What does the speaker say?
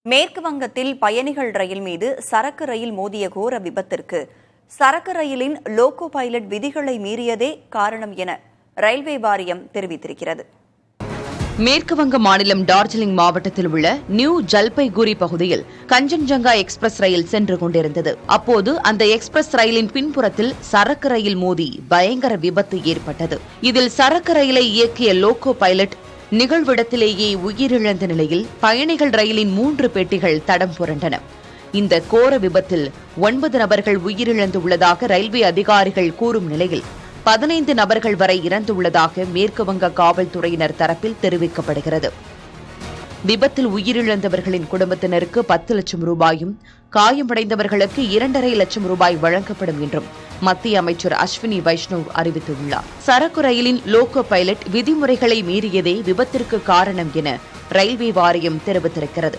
மேற்கு வங்கத்தில் பயணிகள் ரயில் மீது சரக்கு ரயில் மோதிய கோர விபத்திற்கு சரக்கு ரயிலின் லோகோ பைலட் விதிகளை மீறியதே காரணம் என ரயில்வே வாரியம் தெரிவித்திருக்கிறது. மேற்கு வங்க மாநிலம் டார்ஜிலிங் மாவட்டத்தில் உள்ள நியூ ஜல்பைகுரி பகுதியில் கஞ்சன்ஜங்கா எக்ஸ்பிரஸ் ரயில் சென்று கொண்டிருந்தது. அப்போது அந்த எக்ஸ்பிரஸ் ரயிலின் பின்புறத்தில் சரக்கு ரயில் மோதி பயங்கர விபத்து ஏற்பட்டது. இதில் சரக்கு ரயிலை இயக்கிய லோகோ பைலட் நிகழ்விடத்திலேயே உயிரிழந்த நிலையில் பயணிகள் ரயிலின் 3 பெட்டிகள் தடம் புரண்டன. இந்த கோர விபத்தில் 9 நபர்கள் உயிரிழந்துள்ளதாக ரயில்வே அதிகாரிகள் கூறும் நிலையில் 15 நபர்கள் வரை இறந்துள்ளதாக மேற்கு வங்க காவல்துறையினர் தரப்பில் தெரிவிக்கப்படுகிறது. விபத்தில் உயிரிழந்தவர்களின் குடும்பத்தினருக்கு 10 லட்சம் ரூபாயும் காயமடைந்தவர்களுக்கு 2.5 லட்சம் ரூபாய் வழங்கப்படும் என்றும் மத்திய அமைச்சர் அஸ்வினி வைஷ்ணவ் அறிவித்துள்ளார். சரக்கு ரயிலின் லோகோ பைலட் விதிமுறைகளை மீறியதே விபத்திற்கு காரணம் என ரயில்வே வாரியம் தெரிவித்திருக்கிறது.